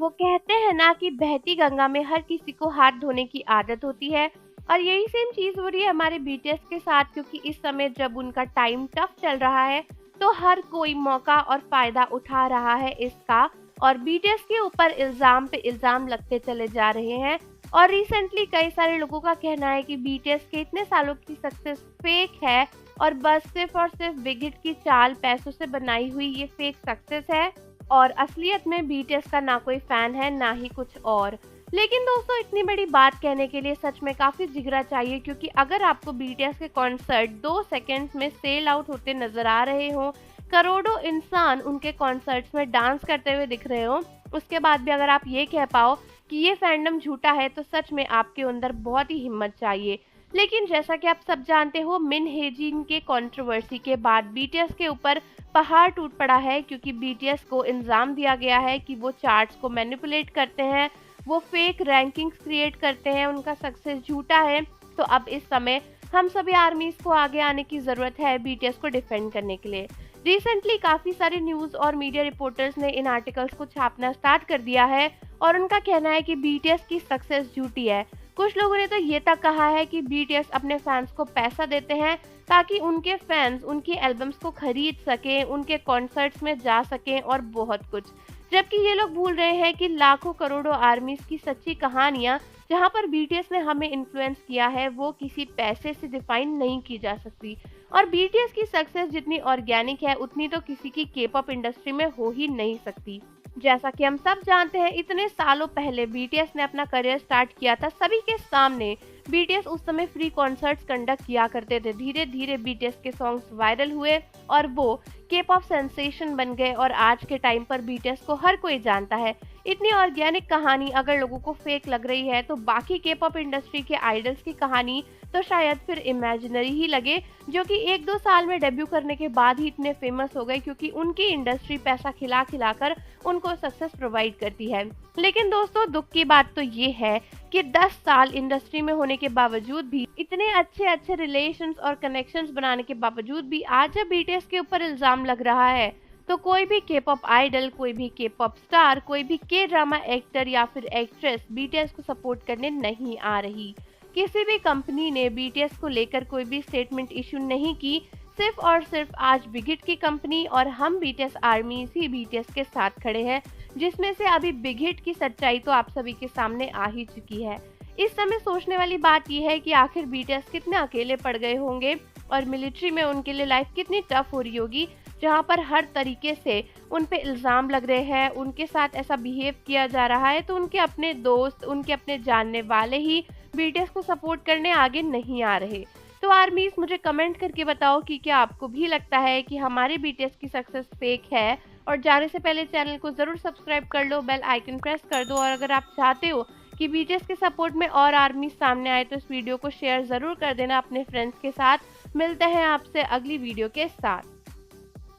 वो कहते हैं ना कि बहती गंगा में हर किसी को हाथ धोने की आदत होती है और यही सेम चीज हो रही है हमारे बीटीएस के साथ, क्योंकि इस समय जब उनका टाइम टफ चल रहा है तो हर कोई मौका और फायदा उठा रहा है इसका, और बीटीएस के ऊपर इल्जाम पे इल्जाम लगते चले जा रहे हैं। और रिसेंटली कई सारे लोगों का कहना है कि बीटीएस के इतने सालों की सक्सेस फेक है और बस सिर्फ और सिर्फ बिग हिट की चाल, पैसों से बनाई हुई ये फेक सक्सेस है और असलियत में बीटीएस का ना कोई फैन है ना ही कुछ और। लेकिन दोस्तों, इतनी बड़ी बात कहने के लिए सच में काफी जिगरा चाहिए, क्योंकि अगर आपको बीटीएस के कॉन्सर्ट 2 सेकंड्स में सेल आउट होते नजर आ रहे हो, करोड़ों इंसान उनके कॉन्सर्ट्स में डांस करते हुए दिख रहे हो, उसके बाद भी अगर आप ये कह पाओ कि ये फैंडम झूठा है, तो सच में आपके अंदर बहुत ही हिम्मत चाहिए। लेकिन जैसा कि आप सब जानते हो, मिन हेजिन के कंट्रोवर्सी के बाद बीटीएस के ऊपर पहाड़ टूट पड़ा है, क्योंकि बीटीएस को इल्जाम दिया गया है कि वो चार्ट्स को मैनिपुलेट करते हैं, वो फेक रैंकिंग्स क्रिएट करते हैं, उनका सक्सेस झूठा है। तो अब इस समय हम सभी आर्मीज को आगे आने की जरूरत है बीटीएस को डिफेंड करने के लिए। रिसेंटली काफी सारे न्यूज और मीडिया रिपोर्टर्स ने इन आर्टिकल्स को छापना स्टार्ट कर दिया है और उनका कहना है कि बीटीएस की सक्सेस झूठी है। कुछ लोगों ने तो ये तक कहा है कि बीटीएस अपने फैंस को पैसा देते हैं ताकि उनके फैंस उनकी एल्बम्स को खरीद सकें, उनके कॉन्सर्ट्स में जा सकें और बहुत कुछ। जबकि ये लोग भूल रहे हैं कि लाखों करोड़ों आर्मीज की सच्ची कहानियां जहां पर बीटीएस ने हमें इन्फ्लुएंस किया है, वो किसी पैसे से डिफाइन नहीं की जा सकती। और बीटीएस की सक्सेस जितनी ऑर्गेनिक है उतनी तो किसी की के-पॉप इंडस्ट्री में हो ही नहीं सकती। जैसा कि हम सब जानते हैं, इतने सालों पहले बीटीएस ने अपना करियर स्टार्ट किया था सभी के सामने। बीटीएस उस समय फ्री कॉन्सर्ट्स कंडक्ट किया करते थे। धीरे धीरे बीटीएस के सॉन्ग्स वायरल हुए और वो के-पॉप सेंसेशन बन गए और आज के टाइम पर बीटीएस को हर कोई जानता है। इतनी ऑर्गेनिक कहानी अगर लोगों को फेक लग रही है, तो बाकी के-पॉप इंडस्ट्री के आइडल्स की कहानी तो शायद फिर इमेजिनरी ही लगे, जो कि 1-2 साल में डेब्यू करने के बाद ही इतने फेमस हो गए, क्योंकि उनकी इंडस्ट्री पैसा खिला खिलाकर उनको सक्सेस प्रोवाइड करती है। लेकिन दोस्तों, दुख की बात तो ये है कि 10 साल इंडस्ट्री में होने के बावजूद भी, इतने अच्छे अच्छे रिलेशंस और कनेक्शंस बनाने के बावजूद भी, आज जब बीटीएस के ऊपर इल्जाम लग रहा है तो कोई भी के-पॉप आइडल, कोई भी के-पॉप स्टार, कोई भी के ड्रामा एक्टर या फिर एक्ट्रेस बीटीएस को सपोर्ट करने नहीं आ रही। किसी भी कंपनी ने बीटीएस को लेकर कोई भी स्टेटमेंट इशू नहीं की। सिर्फ और सिर्फ आज बिग हिट की कंपनी और हम बीटीएस आर्मीज ही बीटीएस के साथ खड़े हैं, जिसमें से अभी बिग हिट की सच्चाई तो आप सभी के सामने आ ही चुकी है। इस समय सोचने वाली बात यह है कि आखिर बीटीएस कितने अकेले पड़ गए होंगे और मिलिट्री में उनके लिए लाइफ कितनी टफ हो रही होगी, जहाँ पर हर तरीके से उन पे इल्जाम लग रहे हैं, उनके साथ ऐसा बिहेव किया जा रहा है, तो उनके अपने दोस्त, उनके अपने जानने वाले ही बीटीएस को सपोर्ट करने आगे नहीं आ रहे। तो आर्मीज, मुझे कमेंट करके बताओ कि क्या आपको भी लगता है कि हमारे बीटीएस की सक्सेस फेक है। और जाने से पहले चैनल को जरूर सब्सक्राइब कर लो, बेल आइकन प्रेस कर दो, और अगर आप चाहते हो कि बीटीएस के सपोर्ट में और आर्मीज सामने आए तो इस वीडियो को शेयर जरूर कर देना अपने फ्रेंड्स के साथ। मिलते हैं आपसे अगली वीडियो के साथ।